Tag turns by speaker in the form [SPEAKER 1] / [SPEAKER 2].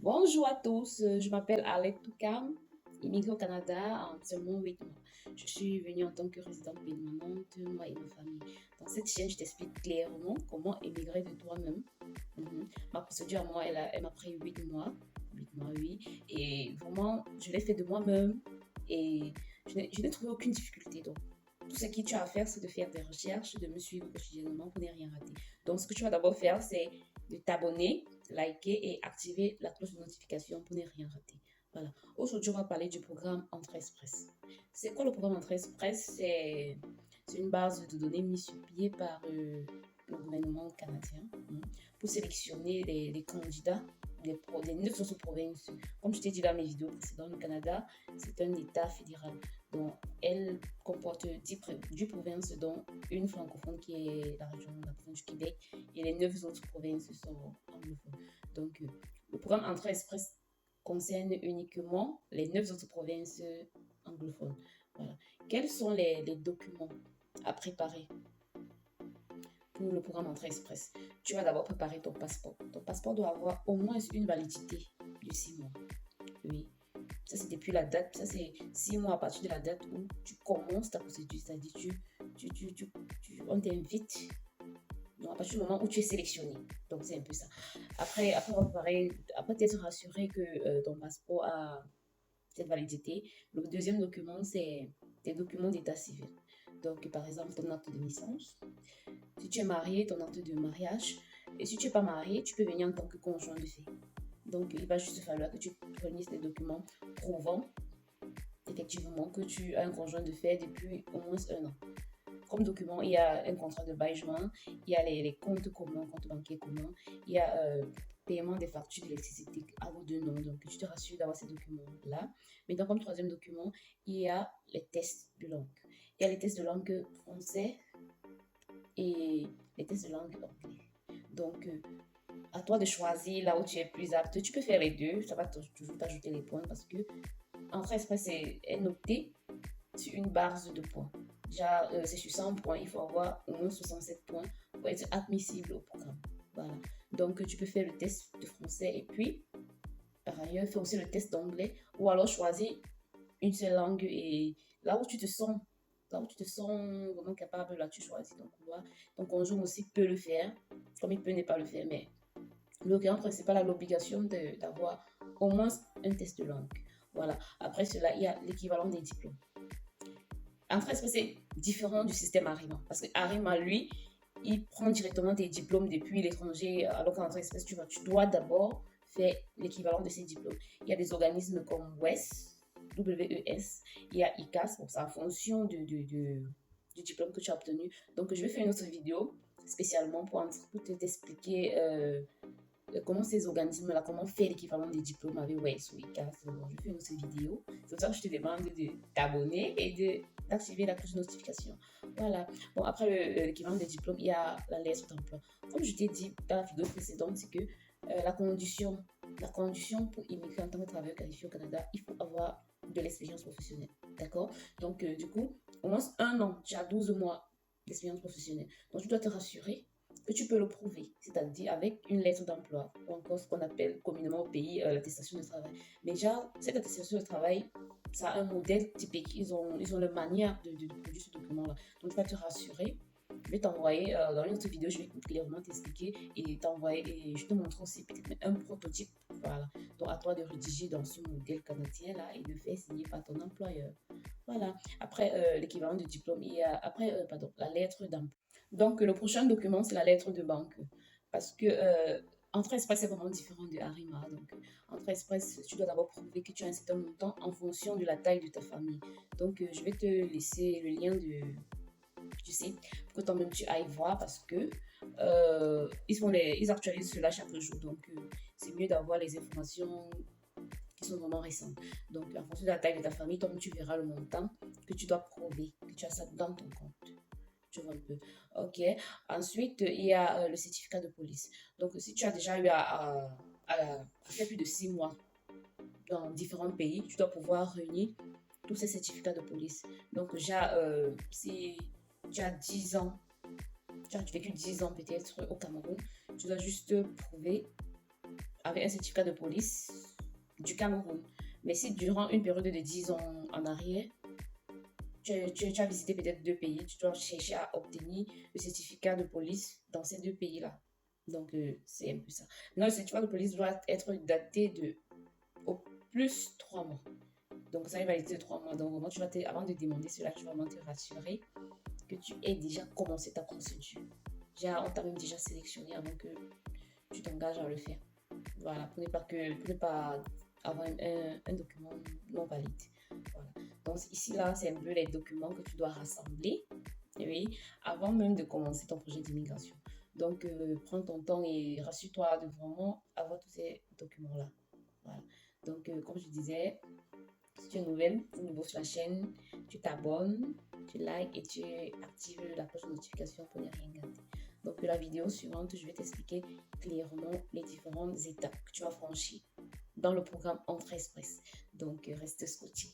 [SPEAKER 1] Bonjour à tous, je m'appelle Alec Toukam, immigrée au Canada en seulement 8 mois. Je suis venue en tant que résidente permanente, moi et ma famille. Dans cette chaîne, je t'explique clairement comment émigrer de toi-même. Ma procédure à moi, elle m'a pris 8 mois. 8 mois, oui. Et vraiment, je l'ai fait de moi-même et je n'ai trouvé aucune difficulté. Donc, tout ce que tu as à faire, c'est de faire des recherches, de me suivre quotidiennement pour ne rien rater. Donc, ce que tu vas d'abord faire, c'est de t'abonner, liker et activer la cloche de notification pour ne rien rater. Voilà. Aujourd'hui, on va parler du programme Entrée Express. C'est quoi le programme Entrée Express? C'est une base de données mise sur pied par le gouvernement canadien pour sélectionner les candidats des 9 autres provinces. Comme je t'ai dit dans mes vidéos précédentes, le Canada, c'est un État fédéral. Donc, elle comporte 10 provinces, dont une francophone qui est la province du Québec, et les 9 autres provinces sont anglophones. Donc, le programme Entrée Express concerne uniquement les 9 autres provinces anglophones. Voilà. Quels sont les documents à préparer pour le programme Entrée Express? Tu vas d'abord préparer ton passeport. Ton passeport doit avoir au moins une validité de 6 mois. Oui. Ça, c'est depuis la date, ça, c'est 6 mois à partir de la date où tu commences ta procédure. C'est-à-dire, on t'invite donc, à partir du moment où tu es sélectionné. Donc, c'est un peu ça. Après t'être rassuré que ton passeport a cette validité, le deuxième document, c'est tes documents d'état civil. Donc, par exemple, ton acte de naissance. Si tu es marié, ton acte de mariage. Et si tu n'es pas marié, tu peux venir en tant que conjoint de fait. Donc, il va juste falloir que tu fournisses des documents prouvant effectivement que tu as un conjoint de fait depuis au moins un an. Comme document, il y a un contrat de bail joint, il y a les comptes communs, comptes bancaires communs, il y a paiement des factures d'électricité à vos deux noms. Donc, je te rassure d'avoir ces documents-là. Maintenant, comme troisième document, il y a les tests de langue. Il y a les tests de langue français et les tests de langue anglais. Donc, à toi de choisir là où tu es plus apte. Tu peux faire les deux, ça va toujours t'ajouter les points parce que Entrée Express est noté sur une base de points. Déjà, c'est sur 100 points, il faut avoir au moins 67 points pour être admissible au programme. Voilà. Donc, tu peux faire le test de français et puis, par ailleurs, fais aussi le test d'anglais ou alors choisis une seule langue et là où tu te sens vraiment capable, là, tu choisis ton couloir. Ton conjoint aussi peut le faire, comme il peut ne pas le faire, mais le client principal a l'obligation d'avoir au moins un test de langue. Voilà. Après cela, il y a l'équivalent des diplômes. En fait, c'est différent du système Arima. Parce que Arima, lui, il prend directement tes diplômes depuis l'étranger, alors qu'en espèce, tu dois d'abord faire l'équivalent de ces diplômes. Il y a des organismes comme WES, WES, il y a ICAS, bon, c'est en fonction du diplôme que tu as obtenu. Donc, je vais faire une autre vidéo spécialement pour t'expliquer comment ces organismes-là, comment faire l'équivalent des diplômes avec WES ou ICAS. Bon, je fais une autre vidéo. C'est pour ça que je te demande de t'abonner et d'activer la cloche de notification. Voilà. Bon, après l'équivalent des diplômes, il y a la lettre d'emploi. Comme je t'ai dit dans la vidéo précédente, c'est que la condition pour immigrer en tant que travailleur qualifié au Canada, il faut avoir de l'expérience professionnelle. D'accord? Donc, du coup, au moins un an, tu as 12 mois d'expérience professionnelle. Donc, tu dois te rassurer que tu peux le prouver, c'est-à-dire avec une lettre d'emploi ou encore ce qu'on appelle communément au pays l'attestation de travail. Déjà, cette attestation de travail, ça a un modèle typique. Ils ont leur manière de produire ce document-là. Donc, tu vas te rassurer. Je vais t'envoyer dans une autre vidéo, je vais clairement t'expliquer et t'envoyer et je te montre aussi peut-être un prototype. Voilà. Donc, à toi de rédiger dans ce modèle canadien-là et de faire signer par ton employeur. Voilà. Après l'équivalent du diplôme, il y a après, la lettre d'emploi. Donc, le prochain document, c'est la lettre de banque. Parce que Entrée Express est vraiment différent de Arima. Donc, Entrée Express, tu dois d'abord prouver que tu as un certain montant en fonction de la taille de ta famille. Donc, je vais te laisser le lien du site pour que toi-même tu ailles voir parce que ils actualisent cela chaque jour. Donc, c'est mieux d'avoir les informations qui sont vraiment récentes. Donc, en fonction de la taille de ta famille, toi-même tu verras le montant que tu dois prouver, que tu as ça dans ton compte. Tu vois un peu. OK. Ensuite, il y a le certificat de police. Donc, si tu as déjà eu à faire plus de 6 mois dans différents pays, tu dois pouvoir réunir tous ces certificats de police. Donc, déjà, si tu as 10 ans, tu as vécu 10 ans peut-être au Cameroun, tu dois juste prouver avec un certificat de police du Cameroun. Mais si durant une période de 10 ans en arrière, tu as visité peut-être 2 pays, tu dois chercher à obtenir le certificat de police dans ces 2 pays-là. Donc, c'est un peu ça. Non, le certificat de police doit être daté de au plus 3 mois. Donc, ça, une validité de 3 mois. Donc, vraiment, avant de demander cela, tu vas vraiment te rassurer que tu aies déjà commencé ta procédure. On t'a même déjà sélectionné avant que tu t'engages à le faire. Voilà, pour ne pas avoir un document non valide. Voilà. Donc, ici, là, c'est un peu les documents que tu dois rassembler, oui, avant même de commencer ton projet d'immigration. Donc, prends ton temps et rassure-toi de vraiment avoir tous ces documents-là. Voilà. Donc, comme je disais, si tu es nouvelle ou nouveau sur la chaîne, tu t'abonnes, tu likes et tu actives la cloche de notification pour ne rien gâter. Donc, pour la vidéo suivante, je vais t'expliquer clairement les différentes étapes que tu vas franchir dans le programme Entrée Express. Donc, reste scotché.